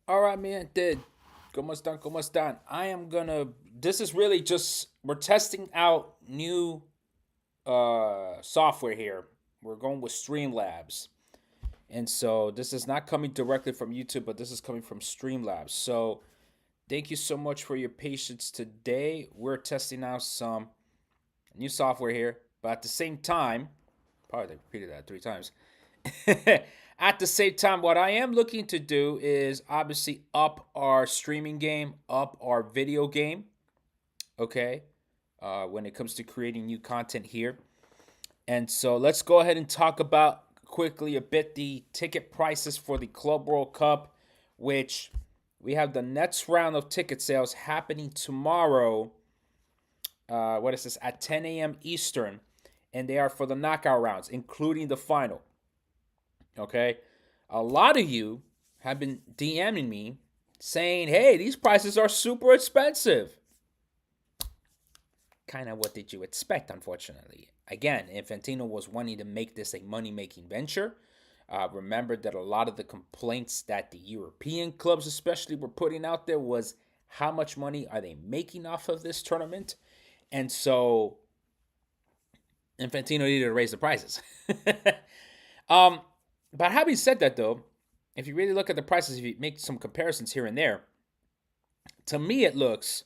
All right, man. Did. ¿Cómo están? ¿Cómo están? This is really just, we're testing out new software here. We're going with StreamLabs. And so this is not coming directly from YouTube, but this is coming from StreamLabs. So thank you so much for your patience today. We're testing out some new software here, but at the same time, probably repeated that 3 times. At the same time, what I am looking to do is obviously up our streaming game, up our video game, okay, when it comes to creating new content here. And so let's go ahead and talk about quickly a bit the ticket prices for the Club World Cup, which we have the next round of ticket sales happening tomorrow. What is this? At 10 a.m. Eastern. And they are for the knockout rounds, including the final. Okay. A lot of you have been DMing me saying, hey, these prices are super expensive. Kind of what did you expect, unfortunately. Again, Infantino was wanting to make this a money making venture. Remember that a lot of the complaints that the European clubs, especially, were putting out there was how much money are they making off of this tournament? And so Infantino needed to raise the prices. um, but having said that, though, if you really look at the prices, if you make some comparisons here and there, to me it looks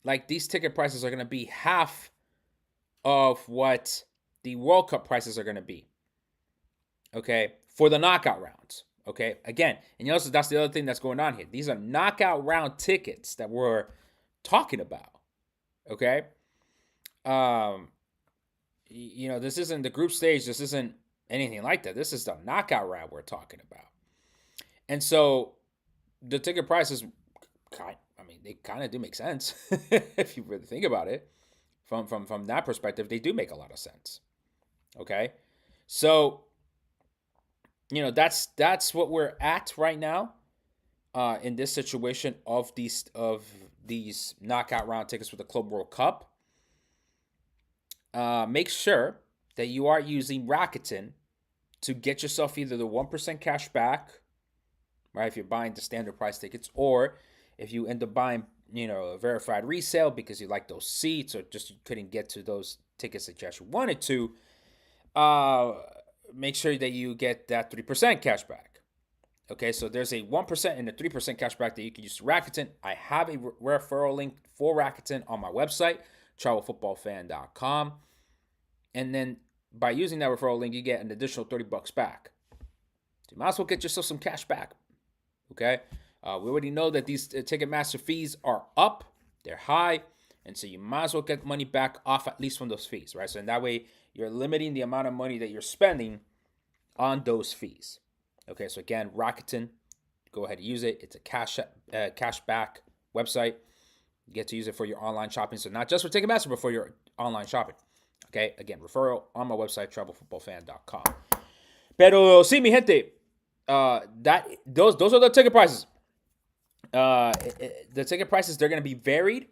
like these ticket prices are going to be half of what the World Cup prices are going to be. Okay, for the knockout rounds. Okay, again, and you also that's the other thing that's going on here. These are knockout round tickets that we're talking about. Okay, um, this isn't the group stage. This isn't anything like that. This is the knockout round we're talking about. And so the ticket prices, I mean, they kind of do make sense if you really think about it. From that perspective, they do make a lot of sense. Okay, so that's what we're at right now in this situation of these knockout round tickets for the Club World Cup. Make sure that you are using Rakuten to get yourself either the 1% cash back, right? If you're buying the standard price tickets, or if you end up buying, a verified resale because you like those seats or just you couldn't get to those tickets that you actually wanted to, make sure that you get that 3% cash back. Okay, so there's a 1% and a 3% cash back that you can use to Rakuten. I have a referral link for Rakuten on my website, travelfootballfan.com. And then by using that referral link, you get an additional $30 back. So you might as well get yourself some cash back. Okay, we already know that these Ticketmaster fees are up, they're high, and so you might as well get money back off at least from those fees, right? So in that way, you're limiting the amount of money that you're spending on those fees. Okay, so again, Rakuten, go ahead and use it. It's a cash back website. You get to use it for your online shopping, so not just for Ticketmaster, but for your online shopping. Okay, again, referral on my website, travelfootballfan.com. Pero sí, mi gente, those are the ticket prices. The ticket prices, they're going to be varied.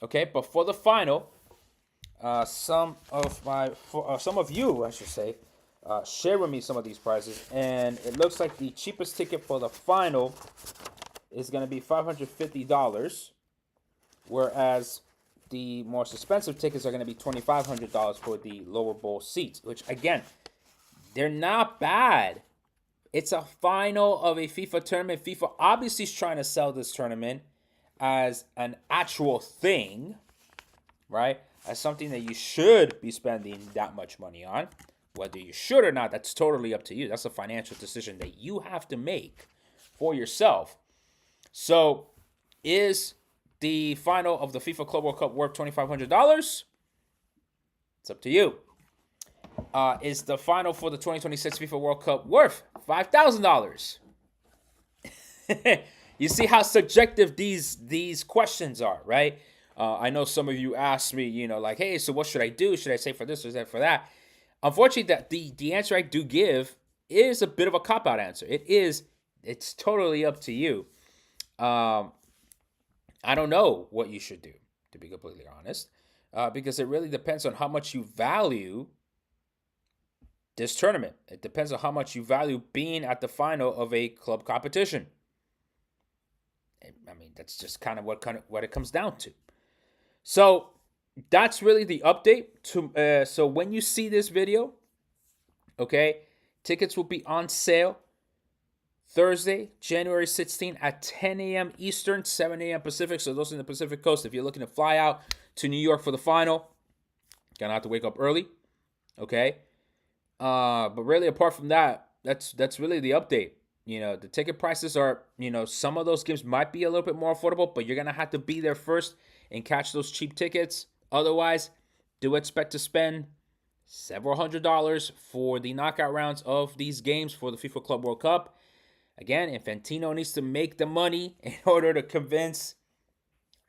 Okay, but for the final, some of you, I should say, share with me some of these prices, and it looks like the cheapest ticket for the final is going to be $550, whereas the more expensive tickets are going to be $2,500 for the lower bowl seats, which again, they're not bad. It's a final of a FIFA tournament. FIFA obviously is trying to sell this tournament as an actual thing, right? As something that you should be spending that much money on. Whether you should or not, that's totally up to you. That's a financial decision that you have to make for yourself. So, is the final of the FIFA Club World Cup worth $2,500? It's up to you. Is the final for the 2026 FIFA World Cup worth $5,000? You see how subjective these questions are, right? I know some of you asked me, like, hey, so what should I do? Should I say for this or that for that? Unfortunately, that the answer I do give is a bit of a cop-out answer. It's totally up to you. I don't know what you should do, to be completely honest, because it really depends on how much you value this tournament. It depends on how much you value being at the final of a club competition. I mean, that's just kind of what it comes down to. So that's really the update. So when you see this video, okay, tickets will be on sale Thursday, January 16th at 10 a.m. Eastern, 7 a.m. Pacific. So those in the Pacific Coast, if you're looking to fly out to New York for the final, gonna have to wake up early, okay? But really, apart from that, that's really the update. The ticket prices are, some of those games might be a little bit more affordable, but you're gonna have to be there first and catch those cheap tickets. Otherwise, do expect to spend several $100s for the knockout rounds of these games for the FIFA Club World Cup. Again, Infantino needs to make the money in order to convince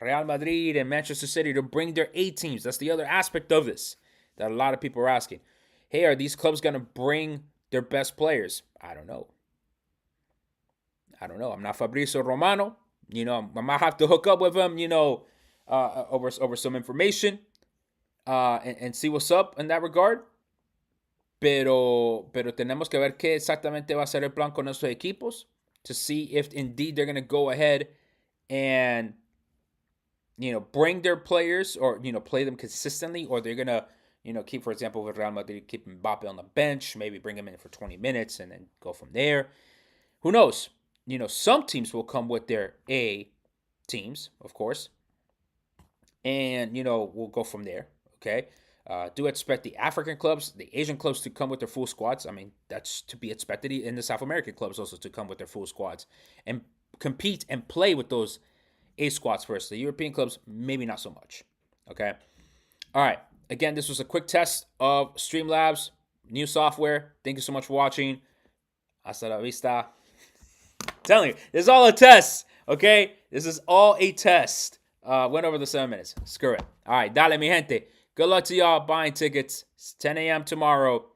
Real Madrid and Manchester City to bring their A teams. That's the other aspect of this that a lot of people are asking. Hey, are these clubs going to bring their best players? I don't know. I'm not Fabrizio Romano. I might have to hook up with him, over some information and see what's up in that regard. Pero tenemos que ver qué exactamente va a ser el plan con estos equipos to see if indeed they're going to go ahead and, bring their players or, play them consistently, or they're going to, keep, for example, with Real Madrid, keep Mbappe on the bench, maybe bring him in for 20 minutes and then go from there. Who knows? Some teams will come with their A teams, of course, and, we'll go from there, okay? Do expect the African clubs, the Asian clubs to come with their full squads. I mean, that's to be expected. In the South American clubs also to come with their full squads and compete and play with those A squads first. The European clubs, maybe not so much. Okay? All right. Again, this was a quick test of StreamLabs, new software. Thank you so much for watching. Hasta la vista. I'm telling you, this is all a test. Okay? This is all a test. Went over the 7 minutes. Screw it. All right. Dale, mi gente. Good luck to y'all buying tickets. It's 10 a.m. tomorrow.